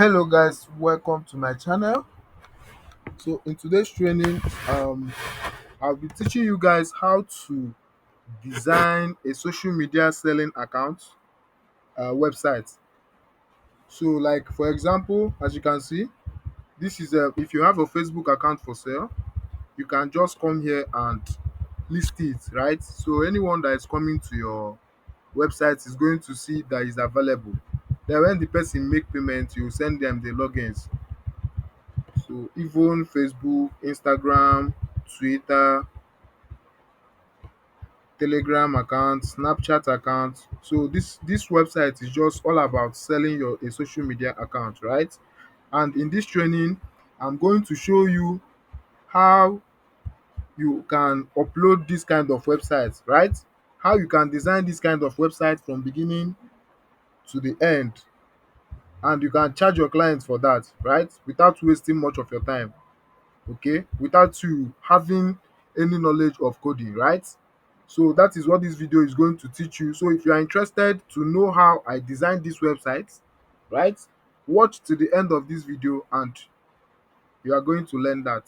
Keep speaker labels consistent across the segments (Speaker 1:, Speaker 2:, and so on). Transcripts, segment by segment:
Speaker 1: Hello guys, welcome to my channel. So in today's training, I'll be teaching you guys how to design a social media selling account website. So like for example, as you can see, this is a if you have a Facebook account for sale, you can just come here and list it, right? So anyone that is coming to your website is going to see that is available. Then when the person make payment, you send them the logins. So even Facebook, Instagram, Twitter, Telegram account, Snapchat account. So this website is just all about selling your a social media account, right? And in this training, I'm going to show you how you can upload this kind of websites, right? How you can design this kind of website from beginning to the end, and you can charge your clients for that, right? Without wasting much of your time. Okay, without you having any knowledge of coding, right? So that is what this video is going to teach you. So if you are interested to know how I designed this website, right, watch to the end of this video and you are going to learn that.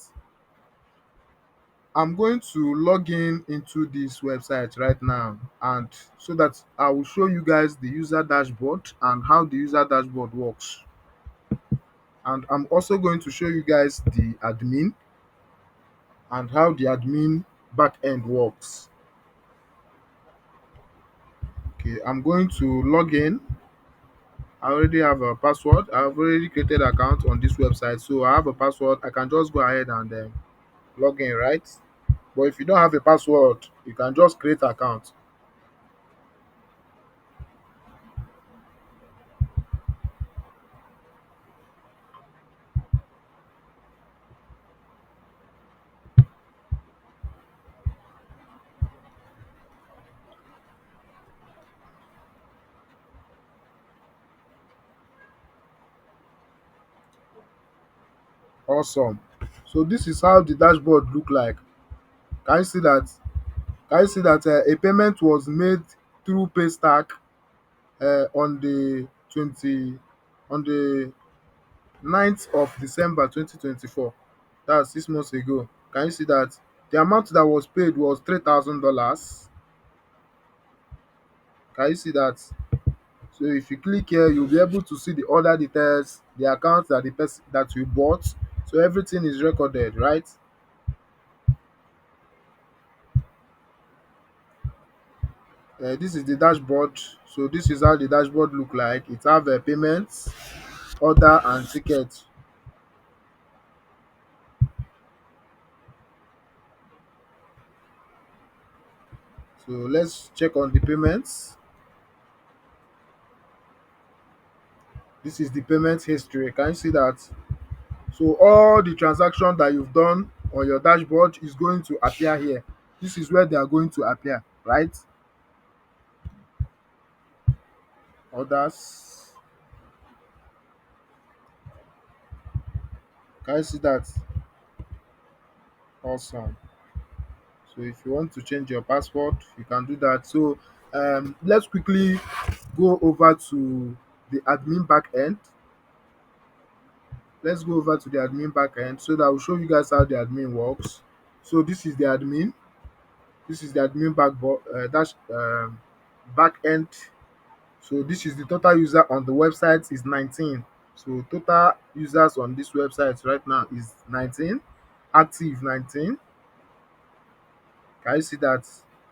Speaker 1: I'm going to log in into this website right now, and so that I will show you guys the user dashboard and how the user dashboard works. And I'm also going to show you guys the admin and how the admin backend works. Okay, I'm going to log in. I already have a password. I've already created an account on this website, so I have a password. I can just go ahead and log in, right? But if you don't have a password, you can just create an account. Awesome. So this is how the dashboard look like. Can you see that? Can you see that a payment was made through Paystack on the 20 on the 9th of December 2024. That's 6 months ago. Can you see that? The amount that was paid was $3,000. Can you see that? So if you click here, you'll be able to see the order details, the account that the person that you bought. So everything is recorded, right? This is the dashboard. So this is how the dashboard look like. It have a payments, order, and ticket. So let's check on the payments. This is the payment history. Can you see that? So all the transaction that you've done on your dashboard is going to appear here. This is where they are going to appear, right? Orders. Can you see that? Awesome. So if you want to change your password, you can do that. So let's quickly go over to the admin backend. Let's go over to the admin backend so that I'll show you guys how the admin works. So this is the admin. This is the admin back end. So this is the total user on the website is 19. So total users on this website right now is 19, active 19. Can you see that?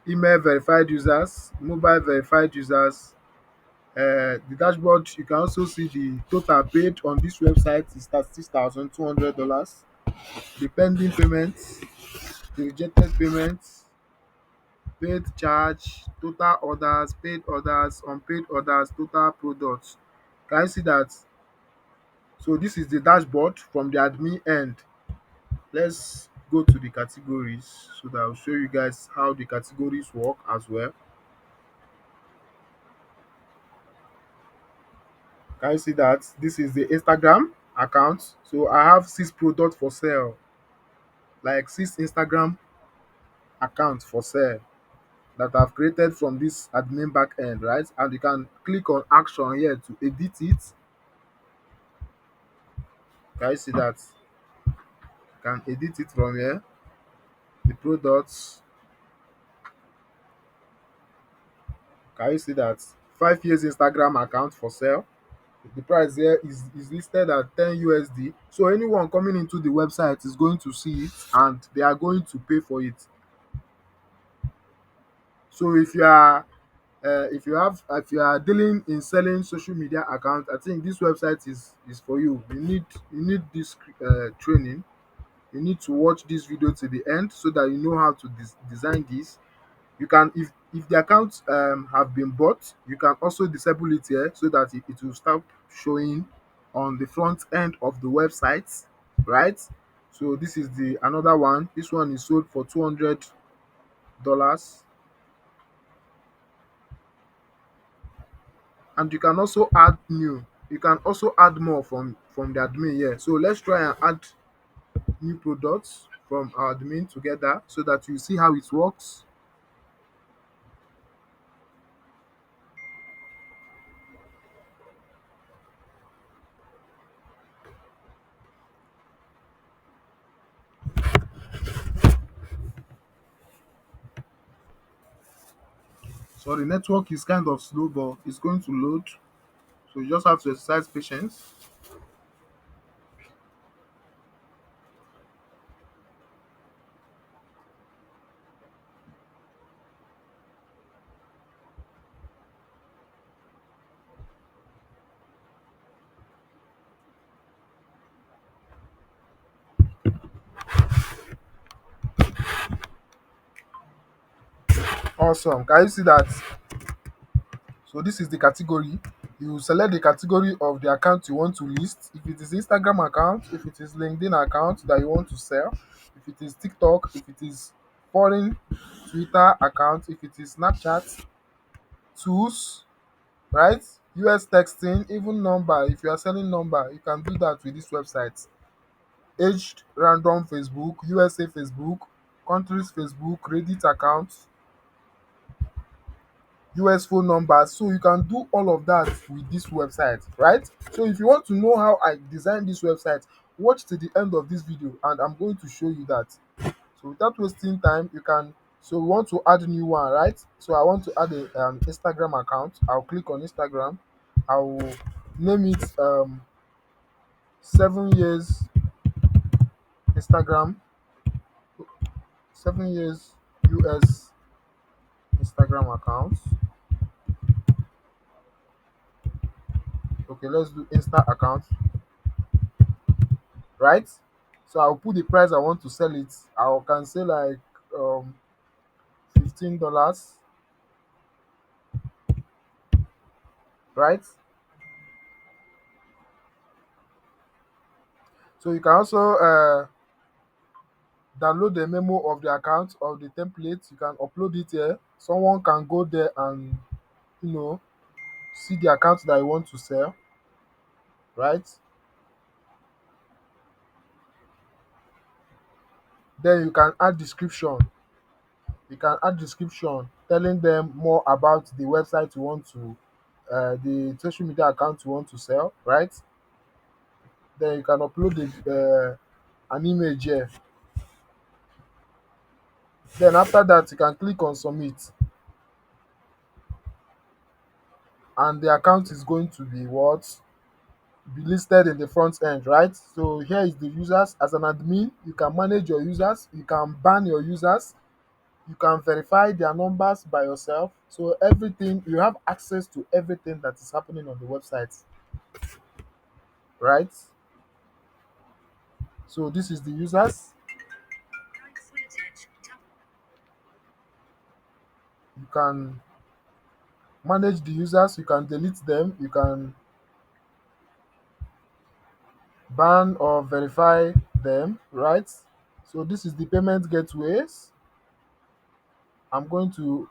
Speaker 1: Email verified users, mobile verified users. The dashboard, you can also see the total paid on this website is $36,200. The pending payments, the rejected payments, paid charge, total orders, paid orders, unpaid orders, total products. Can you see that? So this is the dashboard from the admin end. Let's go to the categories so that I'll show you guys how the categories work as well. Can you see that? This is the Instagram account. So I have 6 products for sale, like 6 Instagram accounts for sale that I've created from this admin back end, right? And you can click on action here to edit it. Can you see that? Can edit it from here. The products. Can you see that? 5 years Instagram account for sale. The price here is listed at 10 USD. So anyone coming into the website is going to see it and they are going to pay for it. So if you are dealing in selling social media account, I think this website is for you. You need this training. You need to watch this video to the end so that you know how to design this. You can, if the accounts have been bought, you can also disable it here so that it will start showing on the front end of the website, right? So this is the another one. This one is sold for $200, and you can also add new. You can also add more from the admin here. So let's try and add new products from our admin together so that you see how it works. So the network is kind of slow, but it's going to load. So you just have to exercise patience. Awesome. Can you see that? So this is the category. You select the category of the account you want to list. If it is Instagram account, if it is LinkedIn account that you want to sell, if it is TikTok, if it is foreign Twitter account, if it is Snapchat, tools, right? US texting, even number. If you are selling number, you can do that with this website. Aged random Facebook, USA Facebook, countries Facebook, Reddit accounts, US phone numbers. So you can do all of that with this website, right? So if you want to know how I designed this website, watch to the end of this video and I'm going to show you that. So without wasting time, you can. So we want to add a new one, right? So I want to add a Instagram account. I'll click on Instagram. I will name it 7 years Instagram, 7 years US Instagram account. Okay, let's do Insta account, right? So I'll put the price I want to sell it. I can say like um $15, right? So you can also download the memo of the account of the template. You can upload it here. Someone can go there and you know see the account that you want to sell, right? Then you can add description. You can add description telling them more about the website you want to the social media account you want to sell, right? Then you can upload an image here. Then after that, you can click on submit, and the account is going to be what? Be listed in the front end, right? So here is the users. As an admin, you can manage your users, you can ban your users, you can verify their numbers by yourself. So everything, you have access to everything that is happening on the website, right? So this is the users. You can manage the users, you can delete them, you can ban or verify them, right? So this is the payment gateways. I'm going to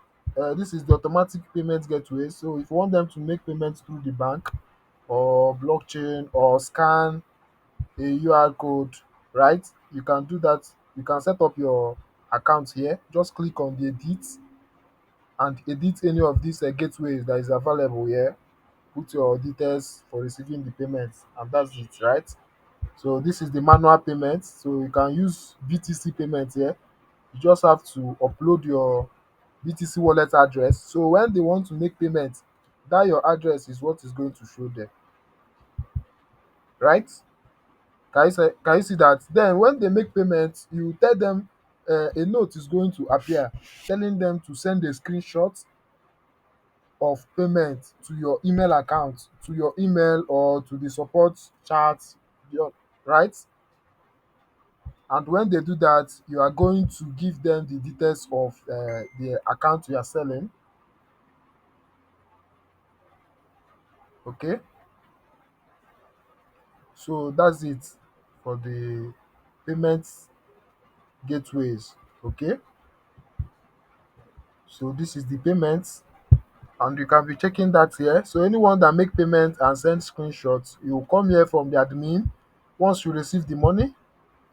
Speaker 1: this is the automatic payment gateway. So if you want them to make payments through the bank or blockchain or scan a UR code, right? You can do that. You can set up your account here. Just click on the edit and edit any of these gateways that is available here. Put your details for receiving the payments, and that's it, right? So this is the manual payment. So you can use BTC payment here. You just have to upload your BTC wallet address. So when they want to make payment, that your address is what is going to show them, right? Can you see that? Then when they make payment, you tell them a note is going to appear telling them to send a screenshot of payment to your email account, to your email or to the support chat, right? And when they do that, you are going to give them the details of the account you are selling. Okay, so that's it for the payment gateways. Okay, so this is the payment, and you can be checking that here. So anyone that make payment and send screenshots, you will come here from the admin. Once you receive the money,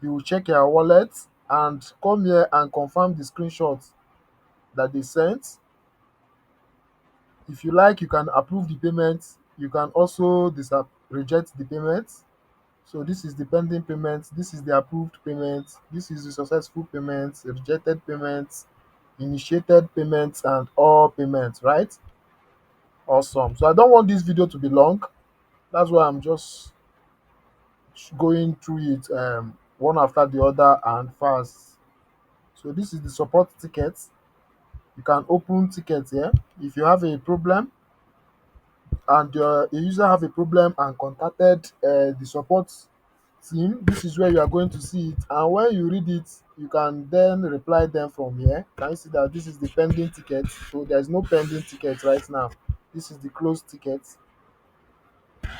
Speaker 1: you will check your wallet and come here and confirm the screenshots that they sent. If you like, you can approve the payment. You can also reject the payment. So this is the pending payment, this is the approved payment, this is the successful payment, rejected payments, initiated payments, and all payments, right? Awesome. So I don't want this video to be long. That's why I'm just going through it one after the other and fast. So this is the support ticket. You can open tickets here. If you have a problem and a user have a problem and contacted the support team, this is where you are going to see it, and when you read it, you can then reply them from here. Can you see that this is the pending ticket? So there is no pending ticket right now. This is the closed ticket.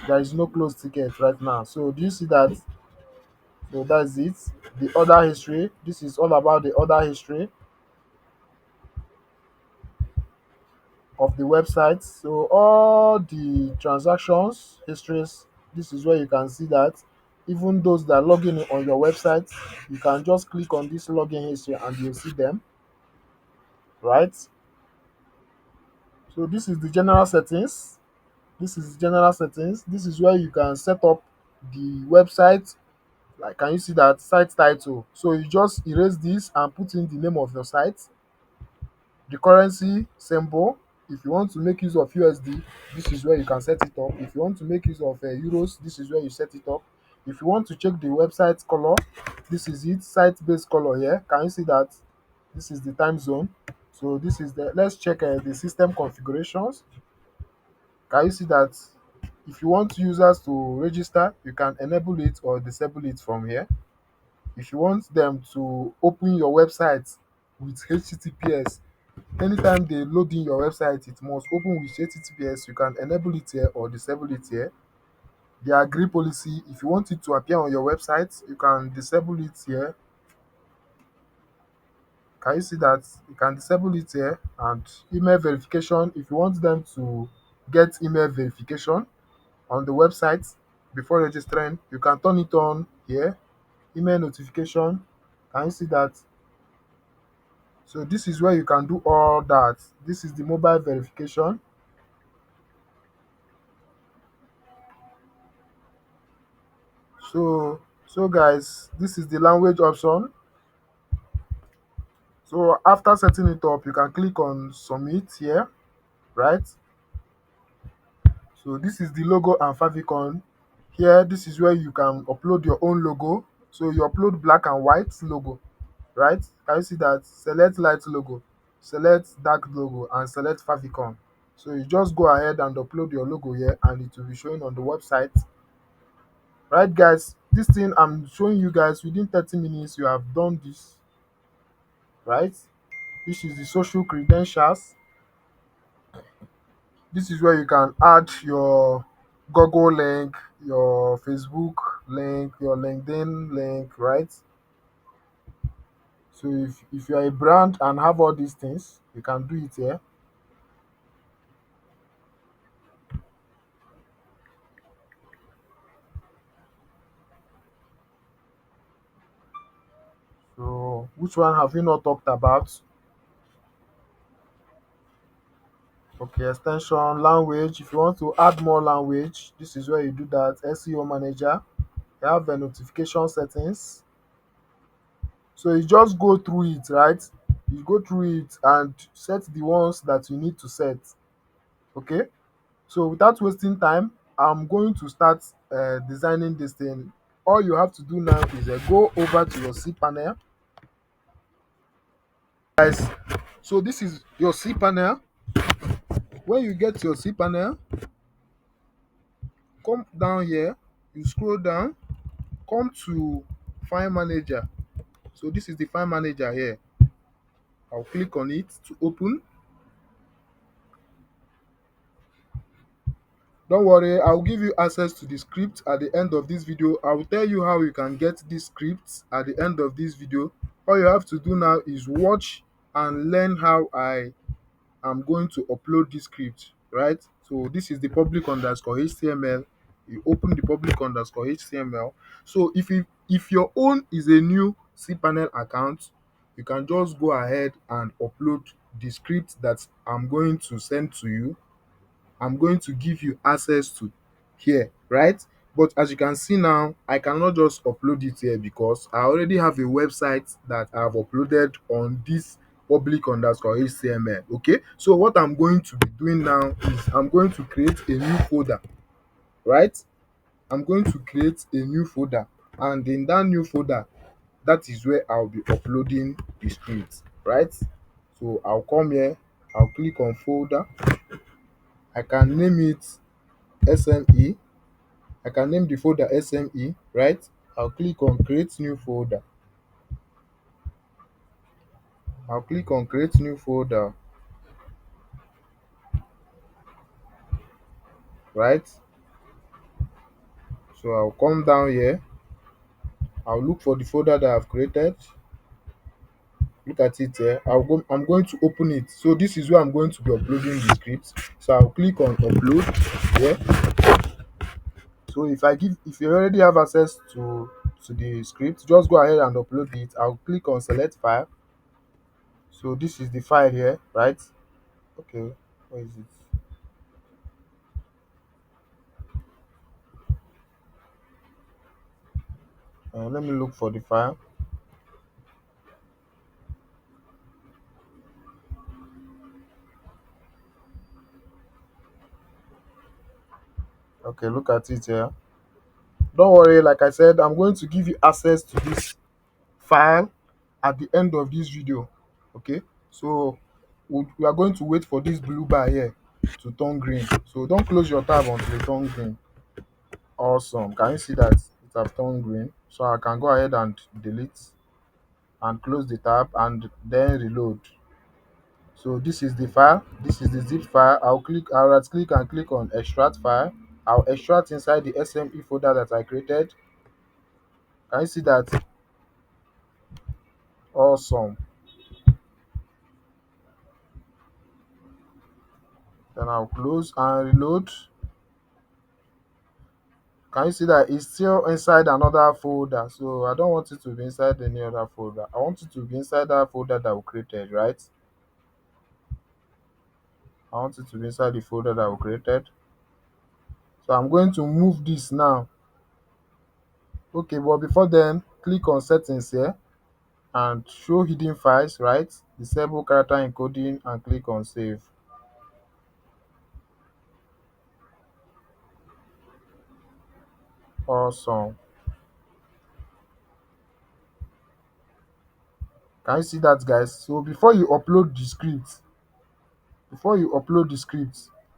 Speaker 1: There is no closed ticket right now. So do you see that? So that's it. The order history, this is all about the order history of the website. So all the transactions histories, this is where you can see that. Even those that log in on your website, you can just click on this login history and you'll see them, right? So this is the general settings. This is general settings. This is where you can set up the website. Like, can you see that site title? So you just erase this and put in the name of your site, the currency symbol. If you want to make use of USD, this is where you can set it up. If you want to make use of euros, this is where you set it up. If you want to check the website color, this is it, site based color here. Can you see that? This is the time zone. So this is the, let's check the system configurations. Can you see that if you want users to register, you can enable it or disable it from here. If you want them to open your website with HTTPS, anytime they load in your website, it must open with HTTPS. You can enable it here or disable it here. The agree policy, if you want it to appear on your website, you can disable it here. Can you see that? You can disable it here. And email verification, if you want them to get email verification on the website before registering, you can turn it on here. Email notification, can you see that? So this is where you can do all that. This is the mobile verification. So guys, this is the language option. So after setting it up, you can click on submit here, right? So this is the logo and favicon. Here, this is where you can upload your own logo. So you upload black and white logo, right? Can you see that? Select light logo, select dark logo, and select favicon. So you just go ahead and upload your logo here, and it will be showing on the website. Right, guys? This thing I'm showing you guys within 30 minutes, you have done this, right? This is the social credentials. This is where you can add your Google link, your Facebook link, your LinkedIn link, right? So if you are a brand and have all these things, you can do it here. So which one have you not talked about? Okay, extension, language. If you want to add more language, this is where you do that. SEO manager. You have the notification settings. So you just go through it, right? You go through it and set the ones that you need to set. Okay. So without wasting time, I'm going to start designing this thing. All you have to do now is go over to your cPanel, guys. So this is your cPanel. When you get your cPanel, come down here, you scroll down, come to File Manager. So this is the File Manager here. I'll click on it to open. Don't worry, I'll give you access to the script at the end of this video. I will tell you how you can get these scripts at the end of this video. All you have to do now is watch and learn how I am going to upload this script, right? So this is the public underscore HTML. You open the public underscore HTML. So if your own is a new cPanel account, you can just go ahead and upload the script that I'm going to send to you. I'm going to give you access to here, right? But as you can see now, I cannot just upload it here because I already have a website that I've uploaded on this public underscore HTML. Okay, so what I'm going to be doing now is I'm going to create a new folder, right? I'm going to create a new folder, and in that new folder, that is where I'll be uploading the script, right? So I'll come here, I'll click on folder, I can name it SME. I can name the folder SME, right? I'll click on create new folder. I'll click on create new folder, right? So I'll come down here. I'll look for the folder that I've created. Look at it here. I'm going to open it. So this is where I'm going to be uploading the script. So I'll click on upload here. So if you already have access to the script, just go ahead and upload it. I'll click on select file. So this is the file here, right? Okay, where is it? Let me look for the file. Okay, look at it here. Don't worry, like I said, I'm going to give you access to this file at the end of this video. Okay, so we are going to wait for this blue bar here to turn green. So don't close your tab until it turns green. Awesome. Can you see that it has turned green? So I can go ahead and delete and close the tab and then reload. So this is the file. This is the zip file. I'll right click and click on extract file. I'll extract inside the SME folder that I created. Can you see that? Awesome. Then I'll close and reload. Can you see that it's still inside another folder? So I don't want it to be inside any other folder. I want it to be inside that folder that we created, right? I want it to be inside the folder that we created. So I'm going to move this now. Okay, but before then, click on settings here and show hidden files, right? Disable character encoding and click on save. Awesome. Can you see that, guys? So before you upload the script,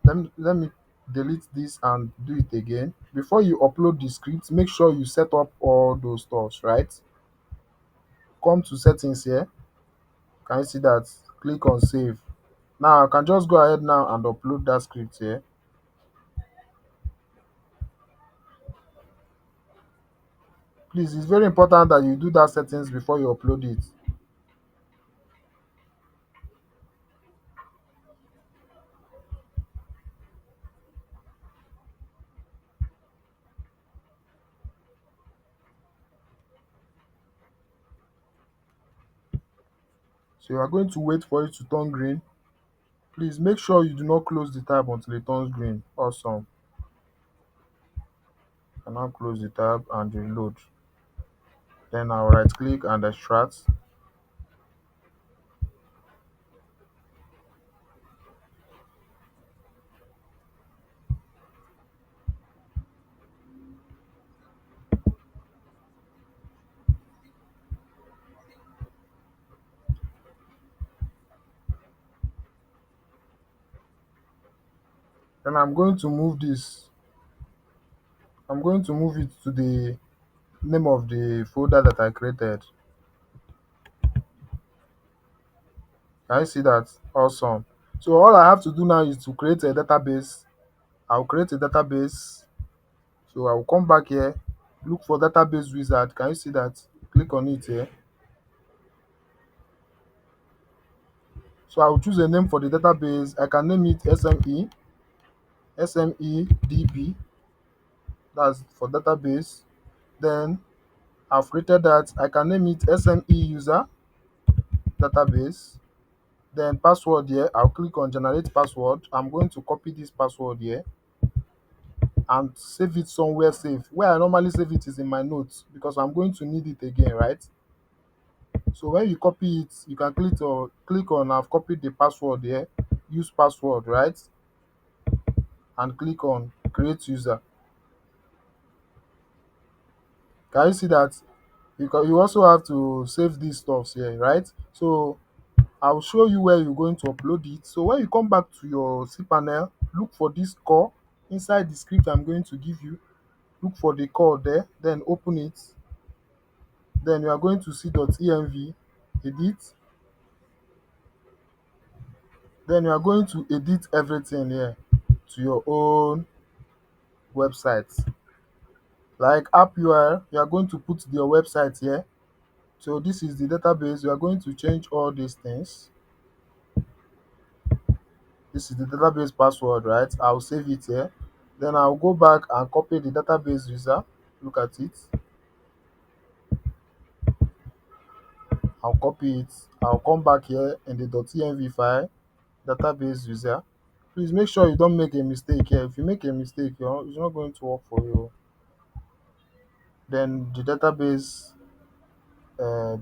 Speaker 1: let me delete this and do it again. Before you upload the script, make sure you set up all those stuffs, right? Come to settings here. Can you see that? Click on save. Now I can just go ahead now and upload that script here. Please, it's very important that you do that settings before you upload it. So you are going to wait for it to turn green. Please make sure you do not close the tab until it turns green. Awesome. And now close the tab and reload. Then I'll right click and extract. Then I'm going to move it to the name of the folder that I created. Can you see that? Awesome. So all I have to do now is to create a database. I'll create a database. So I'll come back here, look for database wizard. Can you see that? Click on it here. So I'll choose a name for the database. I can name it SME DB. That's for database. Then I've created that. I can name it SME user database. Then password here, I'll click on generate password. I'm going to copy this password here and save it somewhere safe. Where I normally save it is in my notes because I'm going to need it again, right? So when you copy it, you can click on I've copied the password here, use password, right? And click on create user. Can you see that? Because you also have to save these stuffs here, right? So I'll show you where you're going to upload it. So when you come back to your cPanel, look for this core inside the script I'm going to give you. Look for the core there, then open it. Then you are going to see .env, edit. Then you are going to edit everything here to your own website. Like app URL, you are going to put your website here. So this is the database. You are going to change all these things. This is the database password, right? I'll save it here. Then I'll go back and copy the database user. Look at it. I'll copy it. I'll come back here in the .env file, database user. Please make sure you don't make a mistake here. If you make a mistake, it's not going to work for you. Then the database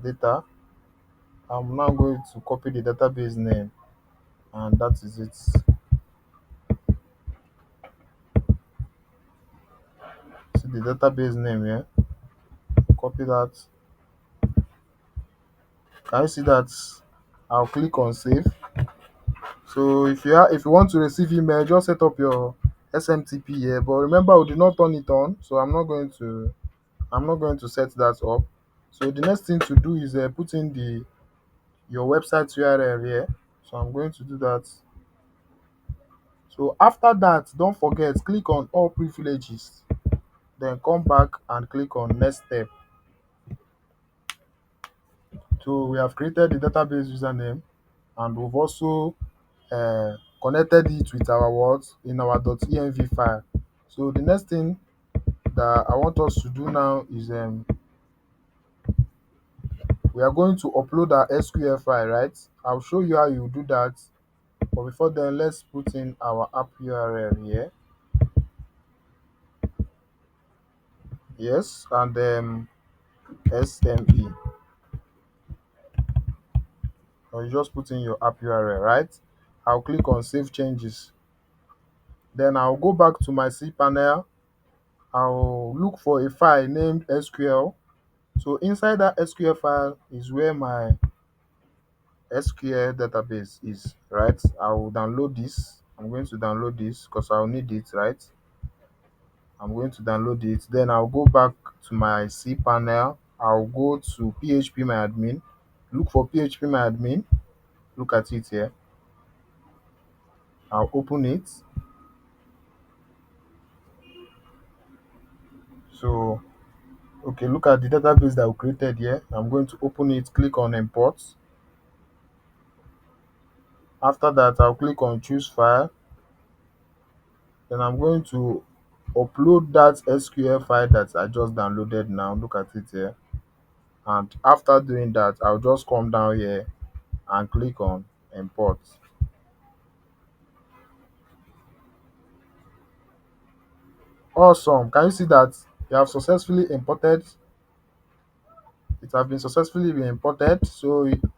Speaker 1: data. I'm now going to copy the database name, and that is it. See the database name here. Copy that. Can you see that? I'll click on save. So if you want to receive email, just set up your SMTP here. But remember, we did not turn it on, so I'm not going to set that up. So the next thing to do is put in the your website URL here. So I'm going to do that. So after that, don't forget, click on all privileges. Then come back and click on next step. So we have created the database username, and we've also connected it with our words in our .env file. So the next thing that I want us to do now is we are going to upload our SQL file, right? I'll show you how you do that. But before then, let's put in our app URL here. Yes, and SME. Or you just put in your app URL, right? I'll click on save changes. Then I'll go back to my cPanel. I'll look for a file named SQL. So inside that SQL file is where my SQL database is, right? I will download this. I'm going to download this because I'll need it, right? I'm going to download it. Then I'll go back to my cPanel. I'll go to phpMyAdmin. Look for phpMyAdmin. Look at it here. I'll open it. So, okay, look at the database that we created here. I'm going to open it. Click on import. After that, I'll click on choose file. Then I'm going to upload that SQL file that I just downloaded now. Look at it here. And after doing that, I'll just come down here and click on import. Awesome. Can you see that? You have successfully imported. It has been successfully been imported. So